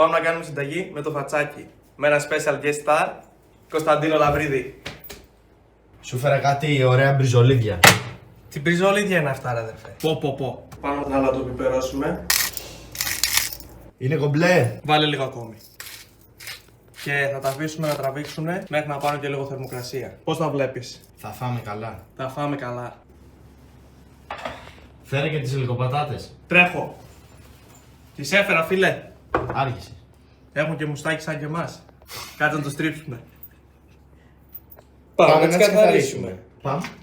Πάμε να κάνουμε συνταγή με το φατσάκι. Με ένα special guest star, Κωνσταντίνο Λαβρίδη. Σου φέρα κάτι ωραία μπριζολίδια. Τι μπριζολίδια είναι αυτά, ρε αδερφέ. Πω. Πάμε να το πιπερώσουμε. Είναι κομπλέ. Βάλε λίγο ακόμη. Και θα τα αφήσουμε να τραβήξουν μέχρι να πάρουν και λίγο θερμοκρασία. Πώς τα βλέπεις? Θα φάμε καλά. Θα φάμε καλά. Φέρε και τις υλικοπατάτες. Τρέχω. Τις έφερα, φίλε. Άρχισε. Έχουν και μουστάκι σαν και εμάς. Κάτσε να το στρίψουμε. Πάμε να τις καθαρίσουμε.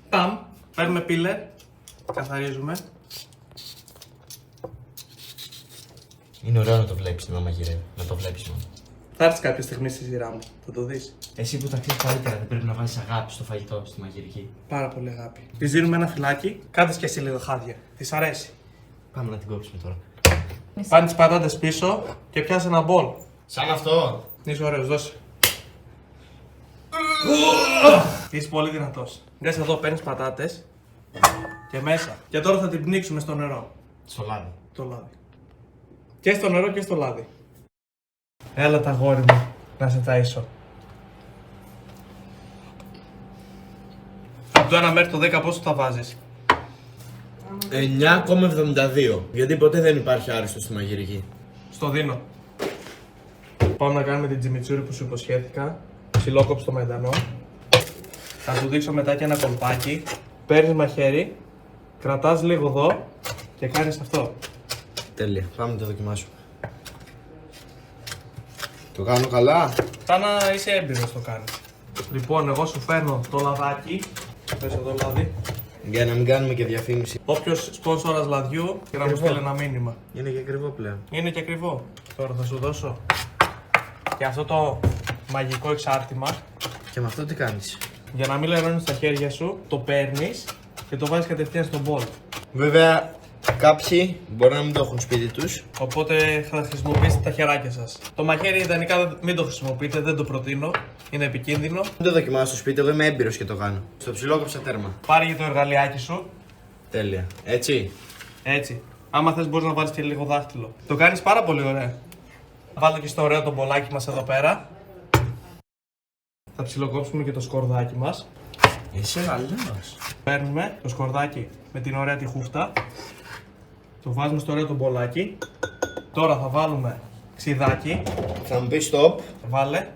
Παμ. Παίρνουμε πίλερ. Καθαρίζουμε. Είναι ωραίο να το βλέπεις να μαγειρεύει. Να το βλέπεις μόνο. Θα έρθει κάποια στιγμή στη σειρά μου. Θα το δεις. Εσύ που τα ξέρεις καλύτερα, δεν πρέπει να βάλεις αγάπη στο φαγητό, στη μαγειρική. Πάρα πολύ αγάπη. Της δίνουμε ένα φυλάκι. Κάτσε και εσύ λίγο χάδια. Της αρέσει. Πάμε να την κόψουμε τώρα. Πάνε τις πατάτες πίσω και πιάσε ένα μπολ. Σαν αυτό. Είσαι ωραίος, δώσε. Είσαι πολύ δυνατός. Δες εδώ, παίρνεις πατάτες και μέσα. Και τώρα θα την πνίξουμε στο νερό. Στο λάδι. Το λάδι. Και στο νερό και στο λάδι. Έλα τα γόρι μου, να σε ταΐσω. Από το 1 μέχρι το 10 πόσο θα βάζεις? 9,72. Γιατί ποτέ δεν υπάρχει άριστο στη μαγειρική. Στο δίνω. Πάμε να κάνουμε την τζιμιτσούρι που σου υποσχέθηκα. Ψιλόκοψο μεντανό. Θα σου δείξω μετά και ένα κολπάκι. Παίρνεις μαχαίρι, κρατάς λίγο εδώ και κάνεις αυτό. Τέλεια. Πάμε να το δοκιμάσουμε. Το κάνω καλά. Σαν να είσαι έμπειρος το κάνεις. Λοιπόν, εγώ σου φέρνω το λαδάκι. Πες εδώ λάδι. Για να μην κάνουμε και διαφήμιση. Όποιος σπόνσορας λαδιού και να μου στείλει ένα μήνυμα. Είναι και ακριβό πλέον. Είναι και ακριβό. Τώρα θα σου δώσω και αυτό το μαγικό εξάρτημα. Και με αυτό τι κάνεις? Για να μην λερώνεις τα χέρια σου, το παίρνεις και το βάζεις κατευθείαν στον μπολ. Βέβαια, κάποιοι μπορεί να μην το έχουν σπίτι τους. Οπότε θα χρησιμοποιήσετε τα χεράκια σας. Το μαχαίρι ιδανικά μην το χρησιμοποιείτε, δεν το προτείνω. Είναι επικίνδυνο. Δεν το δοκιμάσω στο σπίτι, εγώ είμαι έμπειρος και το κάνω. Στο ψηλό κόψα τέρμα. Πάρε και το εργαλειάκι σου. Τέλεια. Έτσι. Έτσι. Άμα θες μπορείς να βάλεις και λίγο δάχτυλο. Το κάνεις πάρα πολύ ωραία. Βάλω και στο ωραίο το μπολάκι μας εδώ πέρα. Θα ψιλοκόψουμε και το σκορδάκι μας. Είσαι καλός. Παίρνουμε το σκορδάκι με την ωραία τη χούφτα. Το βάζουμε στο ωραίο το μπολάκι. Τώρα θα βάλουμε ξιδάκι. Θα μου πεις stop. Βάλε.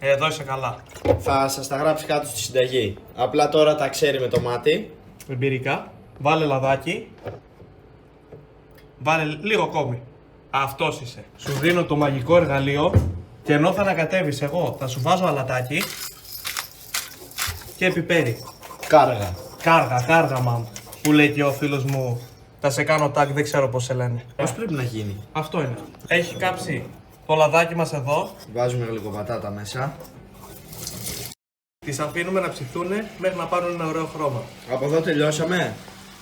Εδώ είσαι καλά. Θα σας τα γράψει κάτω στη συνταγή. Απλά τώρα τα ξέρει με το μάτι. Εμπειρικά. Βάλε λαδάκι. Βάλε λίγο ακόμη. Αυτός είσαι. Σου δίνω το μαγικό εργαλείο και ενώ θα ανακατεύεις εγώ θα σου βάζω αλατάκι και πιπέρι. Κάργα. Κάργα μαμ. Που λέει και ο φίλος μου, θα σε κάνω τάκ, δεν ξέρω πώς σε λένε. Πώς πρέπει να γίνει? Αυτό είναι. Έχει κάψει το λαδάκι μας εδώ. Βάζουμε γλυκοπατάτα μέσα. Τις αφήνουμε να ψηθούν μέχρι να πάρουν ένα ωραίο χρώμα. Από εδώ τελειώσαμε.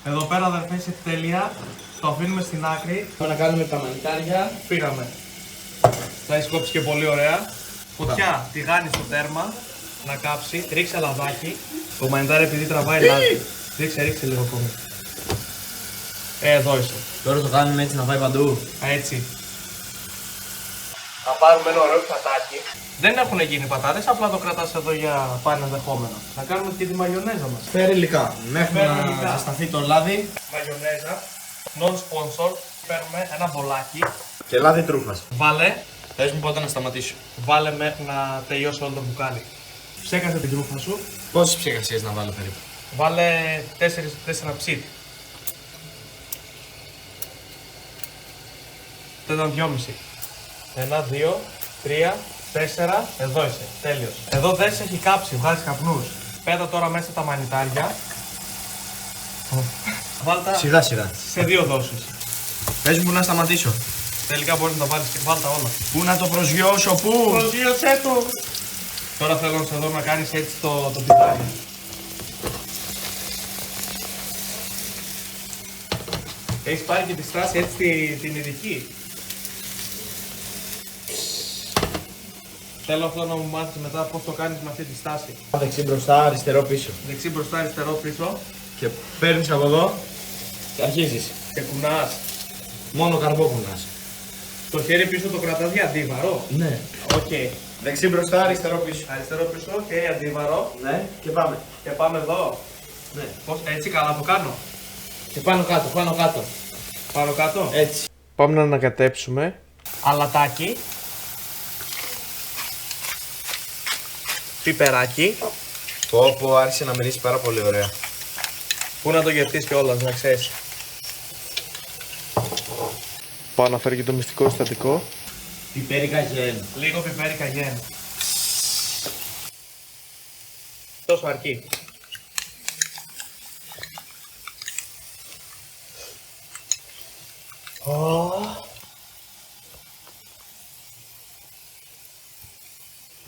Εδώ πέρα αδερφέ είσαι τέλεια. Το αφήνουμε στην άκρη. Πάμε να κάνουμε τα μανιτάρια. Φύγαμε. Θα έχει κόψει και πολύ ωραία. Φωτιά, τηγάνι στο τέρμα. Να κάψει. Ρίξε λαδάκι. Το μανιτάρι επειδή τραβάει λάδι. Ρίξε λίγο ακόμη. Εδώ είσαι. Τώρα το κάνουμε έτσι να πάει παντού. Έτσι. Θα πάρουμε ένα ωραίο πατάκι. Δεν έχουν γίνει πατάτες, απλά το κρατάς εδώ για πάνε ενδεχόμενο. Να κάνουμε και τη μαγιονέζα μας. Φέρε υλικά. Μέχρι Φέρνω να υλικά. ζεσταθεί το λάδι. Μαγιονέζα, non-sponsor. Παίρνουμε ένα μπολάκι. Και λάδι τρούφας. Βάλε. Πες μου πότε να σταματήσω. Βάλε μέχρι να τελειώσει όλο το μπουκάλι. Ψέκασε την τρούφα σου. Πόσες ψυχασίες να βάλω περίπου? Βάλε 4 ψίτ. Το ήταν 2,5. 1, 2, 3, 4. Εδώ είσαι. Τέλειος. Εδώ δεν σε έχει κάψει. Βγάζει καπνούς. Πέτα τώρα μέσα τα μανιτάρια. Βάλτα Σιγά σιγά. σε 2 δόσεις. Πες μου που να σταματήσω. Τελικά μπορείς να τα βάλεις και βάλτα όλα. Πού να το προσγειώσω, πού? Προσγείωσέ το! Τώρα θέλω να σε δω να κάνεις έτσι το πιτάρι. Έχεις πάρει και τη στάση έτσι την ειδική. Θέλω αυτό να μου μάθεις μετά πώς το κάνεις με αυτή τη στάση. Δεξί μπροστά, αριστερό πίσω. Δεξί μπροστά, αριστερό πίσω Και παίρνεις από εδώ και αρχίζεις. και κουνάς. Μόνο καρπό κουνάς. Το χέρι πίσω το κρατάς για αντίβαρο. Ναι. Οκ. Δεξί μπροστά, αριστερό πίσω. Αριστερό πίσω, χέρι αντίβαρο. Ναι, και πάμε. Και πάμε εδώ. Ναι. Πώς, έτσι καλά το κάνω. Και πάνω κάτω, πάνω κάτω. Πάνω κάτω. Έτσι. Πάμε να ανακατέψουμε. Αλατάκι. Πιπεράκι. Πω, άρχισε να μυρίσει πάρα πολύ ωραία. Πού να το γευτείς κιόλας, να ξέρεις. Πάω να φέρω και το μυστικό συστατικό. Πιπέρι καγέν. Λίγο πιπέρι καγέν. Τόσο αρκεί.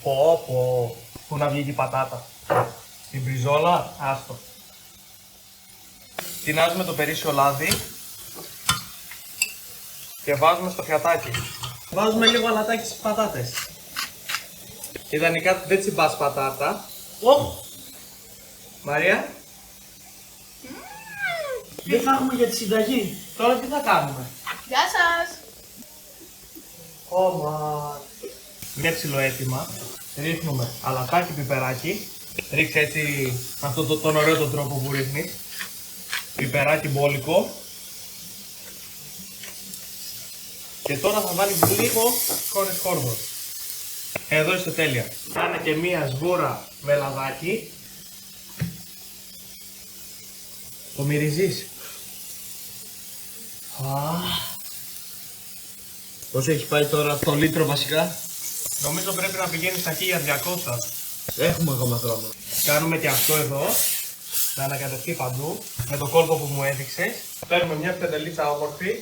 Πω. Πού να βγει και η πατάτα. Στην μπριζόλα, άστο. Τινάζουμε το περίσσιο λάδι και βάζουμε στο πιατάκι. Βάζουμε λίγο αλατάκι στις πατάτες. Ιδανικά δεν τσιμπάς πατάτα. Μαρία, Δεν θα έχουμε για τη συνταγή. τώρα τι θα κάνουμε. Γεια σας! Είναι ψιλοέτοιμα. Ρίχνουμε αλατάκι, πιπεράκι. Ρίξε έτσι με αυτόν τον ωραίο τον τρόπο που ρίχνεις. Πιπεράκι μπόλικο. Και τώρα θα βάλεις λίγο σκόρες χόρδος. Εδώ είστε τέλεια. Κάνε και μία σβούρα με λαδάκι. Το μυρίζεις. Πόσο έχει πάει τώρα το λίτρο βασικά. Νομίζω πρέπει να πηγαίνει στα 1200. Έχουμε ακόμα χρόνο. Κάνουμε και αυτό εδώ. Να ανακατευτεί παντού. Με το κόλπο που μου έδειξες. Παίρνουμε μια φτεντελίτσα όμορφη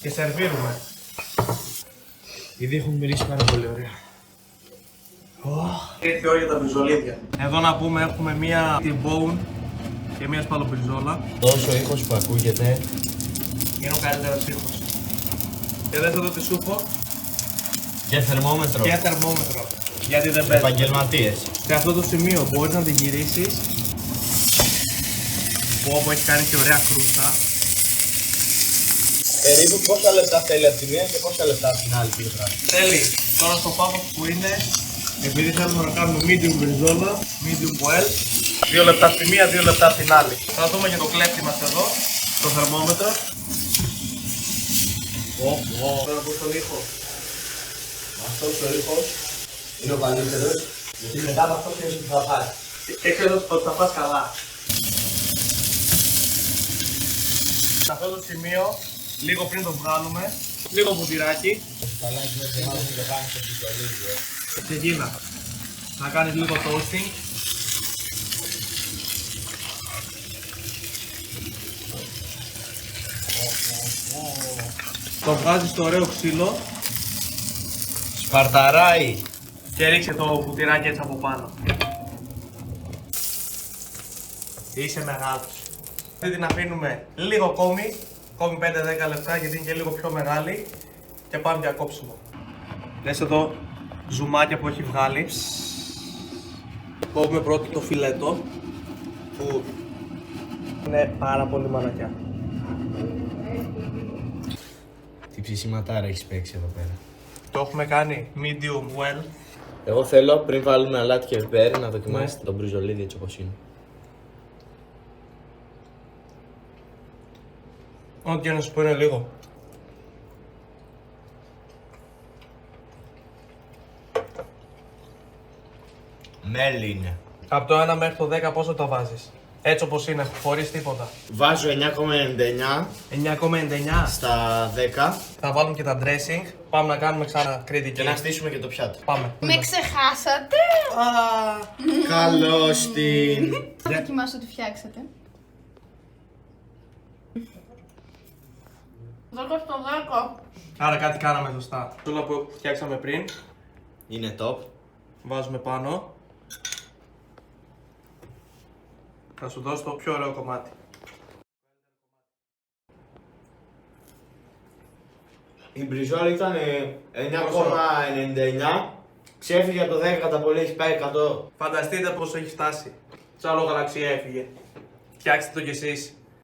και σερβίρουμε. Ήδη έχουν μυρίσει πάρα πολύ ωραία. Ήρθε η ώρα για τα μπριζολίδια. Εδώ να πούμε έχουμε μία T-bone και μία σπαλομπριζόλα. Τόσο ήχος που ακούγεται. Είναι ο καλύτερος ήχος. Και δες εδώ τη σούφο Και θερμόμετρο. και θερμόμετρο. Γιατί δεν παίζει. Επαγγελματίες. Σε αυτό το σημείο μπορείς να την γυρίσεις. Όπου έχει κάνει και ωραία κρούστα. Περίπου πόσα λεπτά θέλει από τη μία και πόσα λεπτά από την άλλη πλευρά. Θέλει τώρα στο πάπος που είναι, επειδή θέλουμε να κάνουμε medium μπριζόλα, medium well, 2 λεπτά στη μία, 2 λεπτά στην άλλη. Θα δούμε και το κλέφτη μας εδώ, το θερμόμετρο. Τώρα που τον ήχο. Αυτός ο ήχος είναι ο καλύτερος. Γιατί μετά από αυτό ξέρεις ότι θα πάει. Και ξέρω ότι θα πας καλά. Σε αυτό το σημείο, λίγο πριν το βγάλουμε, λίγο μπουτυράκι. Καλά είναι ότι μάλλον το κάνεις στο πιτσολίδι. Και γίνα. Να κάνεις λίγο toasting. Το βγάζεις στο ωραίο ξύλο Σπαρταράει. και ρίξε το μπουτυράκι έτσι από πάνω. Είσαι μεγάλος. Αυτή την αφήνουμε λίγο ακόμη 5-10 λεπτά γιατί είναι και λίγο πιο μεγάλη και πάμε για κόψιμο. Δες εδώ ζουμάκια που έχει βγάλει. Κόβουμε πρώτο το φιλέτο που είναι πάρα πολύ μαλακιά. Τι ψησιματάρα έχεις παίξει εδώ πέρα. Το έχουμε κάνει medium well. Εγώ θέλω πριν βάλουμε αλάτι και πιπέρι να δοκιμάσετε τον μπριζολίδι έτσι όπως είναι. Ό,τι και να σου πω είναι λίγο. Μέλι είναι. Από το 1 μέχρι το 10 πόσο το βάζεις? Έτσι όπως είναι, χωρίς τίποτα. Βάζω 9,99 9,99. στα 10 Θα βάλουμε και τα dressing. Πάμε να κάνουμε ξανά κριτική. και να στήσουμε και το πιάτο. Πάμε. Με ξεχάσατε! Καλώς την. Θα δοκιμάσω τι φτιάξατε. Δώκα στο 10. Άρα κάτι κάναμε σωστά. Τούλα που φτιάξαμε πριν, Είναι top. βάζουμε πάνω. Θα σου δώσω το πιο ωραίο κομμάτι. Η μπριζόλα ήταν 9,99. Ξέφυγε από το 10 κατά πολύ, έχει πάει 100. Φανταστείτε πόσο έχει φτάσει. Σαν όλο γαλαξία έφυγε. Φτιάξτε το κι εσείς.